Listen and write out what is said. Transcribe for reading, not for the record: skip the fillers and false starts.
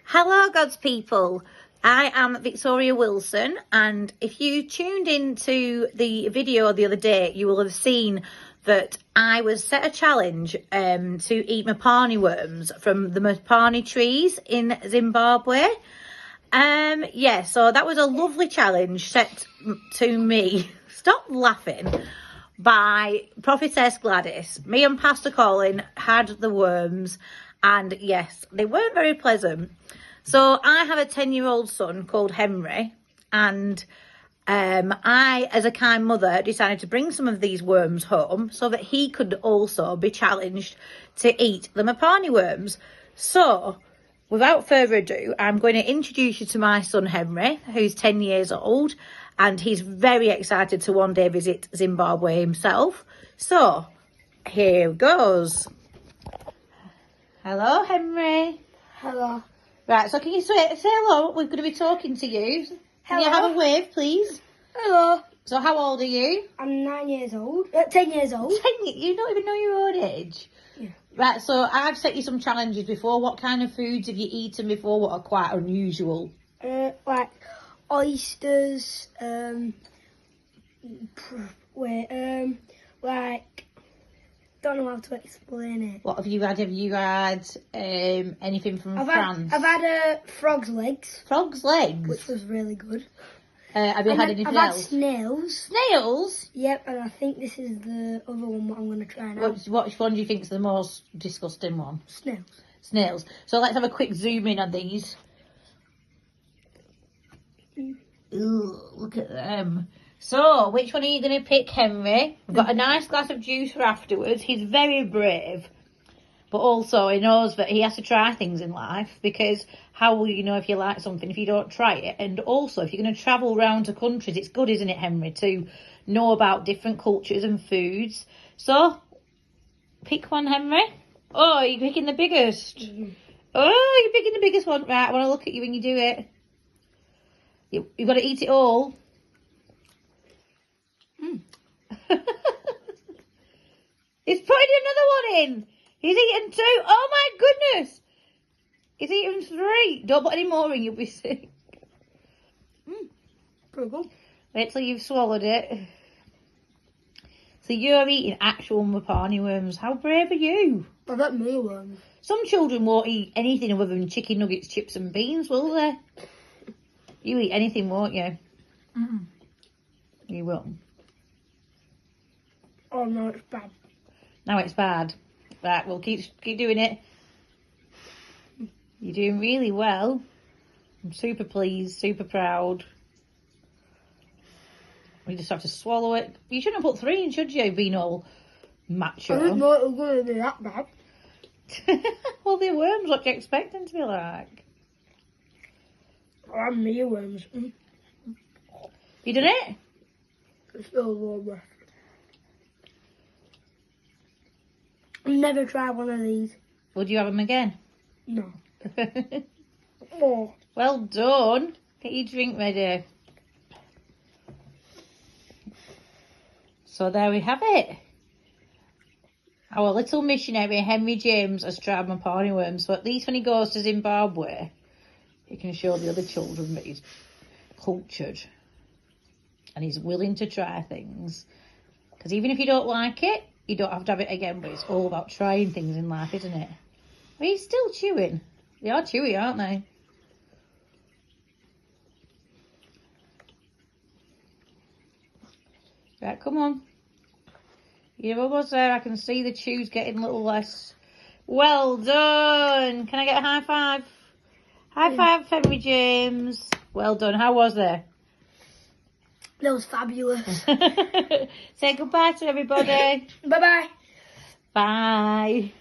Hello, God's people. I am Victoria Wilson, and if you tuned into the video the other day, you will have seen that I was set a challenge to eat MOPANE worms from the MOPANE trees in Zimbabwe. Yeah, so that was a lovely challenge set to me. Stop laughing. By Prophetess Gladys. Me and Pastor Colin had the worms, and yes, they weren't very pleasant. So I have a 10-year-old son called Henry, and I, as a kind mother, decided to bring some of these worms home so that he could also be challenged to eat the MOPANE worms. So, without further ado, I'm going to introduce you to my son Henry, who's 10 years old, and he's very excited to one day visit Zimbabwe himself. So, here goes. Hello, Henry. Hello. Right, so can you say hello? We're going to be talking to you. Can Hello. you have a wave, please? Hello. So how old are you? I'm 9 years old. 10 years old. 10. You don't even know your own age. Yeah. Right, so I've set you some challenges before. What kind of foods have you eaten before? What are quite unusual? Like oysters. Like, don't know how to explain it. What have you had? Have you had anything from France? I've had frog's legs. Frog's legs? Which was really good. Have you had anything I've else? had snails. Snails? Yep, and I think this is the other one that I'm going to try now. Which one do you think is the most disgusting one? Snails. Snails. So let's have a quick zoom in on these. Ooh, look at them. So, which one are you going to pick, Henry? We've got a nice glass of juice for afterwards. He's very brave. But also, he knows that he has to try things in life, because how will you know if you like something if you don't try it? And also, if you're going to travel around to countries, it's good, isn't it, Henry, to know about different cultures and foods. So, pick one, Henry. Oh, you're picking the biggest. Mm-hmm. Oh, you're picking the biggest one. Right, I want to look at you when you do it. You've got to eat it all. He's putting another one in. He's eaten 2. Oh my goodness. He's eaten 3. Don't put any more in, you'll be sick. Pretty good. Wait till you've swallowed it. So you're eating actual MOPANE worms. How brave are you? I've had mealworms. Some children won't eat anything other than chicken nuggets, chips and beans, will they? You eat anything, won't you? Mm. You will. Oh no, it's bad. Now it's bad. Right, we'll keep doing it. You're doing really well. I'm super pleased, super proud. We just have to swallow it. You shouldn't have put 3 in, should you? Being all macho. I didn't know it was going to be that bad. Well, they're worms. What do you expect them to be like? I had mealworms. You done it? It's still a little rough. I've never tried one of these. Would you have them again? No. Oh. Well done. Get your drink ready. So there we have it. Our little missionary, Henry James, has tried MOPANE worms. So at least when he goes to Zimbabwe, he can show the other children that he's cultured. And he's willing to try things. Because even if you don't like it, you don't have to have it again. But it's all about trying things in life, isn't it? Well, he's still chewing. They are chewy, aren't they? Right, come on. You're almost there. I can see the chews getting a little less. Well done. Can I get a high five? High five, Henry James. Well done. How was it? That was fabulous. Say goodbye to everybody. Bye-bye. Bye.